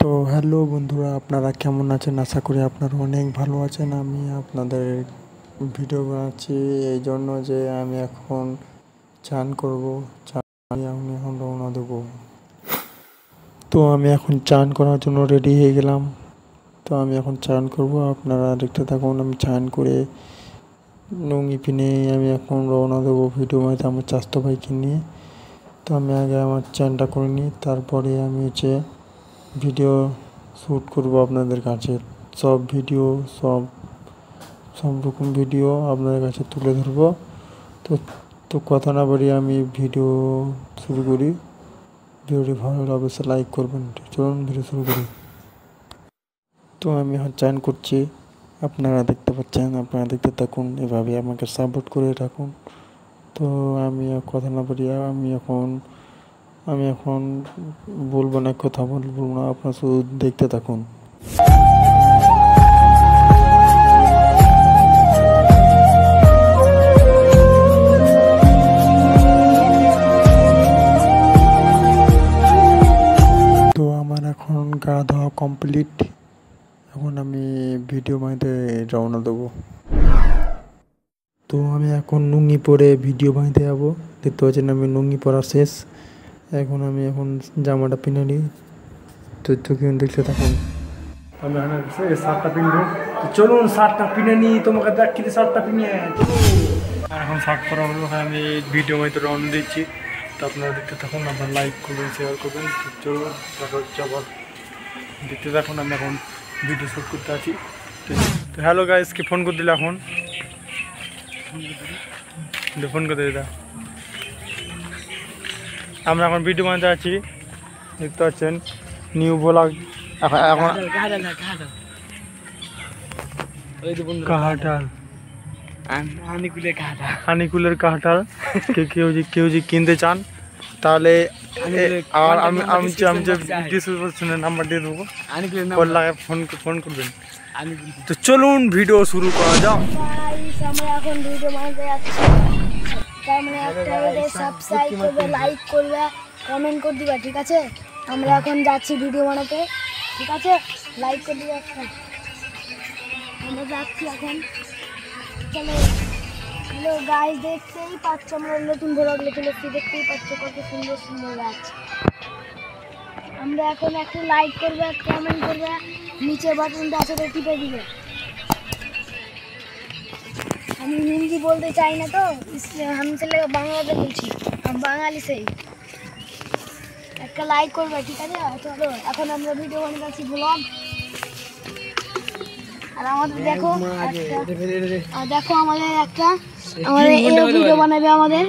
তো হ্যালো বন্ধুরা, আপনারা কেমন আছেন? আশা করি আপনারা অনেক ভালো আছেন। আমি আপনাদের ভিডিও বানাচ্ছি এই জন্য যে আমি এখন চান করব। আমি এখন রওনা দেবো। তো আমি এখন চান করার জন্য রেডি হয়ে গেলাম। তো আমি এখন চান করব, আপনারা দেখতে থাকুন। আমি চান করে লুঙ্গি পিনে আমি এখন রওনা দেবো ভিডিও বানাতে আমার চাচাতো ভাইকে নিয়ে। তো আমি আগে আমার চানটা করে নিই, তারপরে আমি ভিডিও শ্যুট করব আপনাদের কাছে। সব রকম ভিডিও আপনাদের কাছে তুলে ধরবো। তো তো কথা না বাড়িয়ে আমি ভিডিও শুরু করি। ভিডিওটি ভালো লাগলে অবশ্যই লাইক করবেন। চলুন ভিডিও শুরু করি। তো আমি এখন চান করছি, আপনারা দেখতে পাচ্ছেন, আপনারা দেখতে থাকুন, এভাবে আমাকে সাপোর্ট করে রাখুন। তো আমি কথা না বাড়িয়ে আমি এখন বলবো না, কথা বলবো না, আপনারা শুধু দেখতে থাকুন। তো আমার এখন গা ধোয়া কমপ্লিট। এখন আমি ভিডিও বানাতে রওনা দেবো। তো আমি এখন লুঙ্গি পরে ভিডিও বানাতে যাবো। দেখতে পাচ্ছেন আমি লুঙ্গি পরা শেষ। এখন আমি জামাটা পিনে নিই। তো দেখতে থাকুন। আমি শার্টটা পিনবো, তো চলুন শার্টটা পিনে নিই, তোমাকে দেখি শার্টটা পিনে। এখন শার্ট পরা হলো, আমি ভিডিও বানাতে রওনা দিচ্ছি। তো আপনারা দেখতে থাকুন, আপনারা লাইক করবেন, শেয়ার করবেন। তো চলুন আবার দেখতে থাকুন। আমি এখন ভিডিও শ্যুট করতে আছি। তো হ্যালো গাইসকে ফোন করে দিলে, এখন ফোন করে দিদা। আমরা এখন ভিডিও বানাতে আছি, দেখতে পাচ্ছেন নিউ ব্লগ। এখন কাঁঠাল, আনিকুলের কাঁঠাল কেউ যে কিনতে চান তাহলে আর আমি ডিসক্রিপশনে নাম্বার দিয়ে দেবো, ফোন করবেন। তো চলুন ভিডিও শুরু করা যাক। আমরা এখন ভিডিও বানাতে যাচ্ছি। তার মানে একটা সাবস্ক্রাইব করবে, লাইক করবে, কমেন্ট করে দিবা, ঠিক আছে? আমরা এখন যাচ্ছি ভিডিও বানাতে, ঠিক আছে? লাইক করে দিবা একটা। আমরা যাচ্ছি এখন, চলো। হ্যালো গাইস, দেখতেই পাচ্ছ আমরা নতুন ব্লগ লিখেছি, দেখতেই পাচ্ছ কত সুন্দর সুন্দর গাছ। আমরা এখন একটা লাইক করবে, কমেন্ট করবে, নিচে বাটনটা আছে টিপে দিবে। আমি হিন্দি বলতে চাই না, তো আমি ছেলে বাংলাতে বলছি, আমি বাঙালি। সেই একটা লাইক করবে, ঠিক আছে? চলো এখন আমরা ভিডিও বানাচ্ছি, ব্লগ। আর আমাদের দেখো আমাদের ভিডিও বানাবে আমাদের।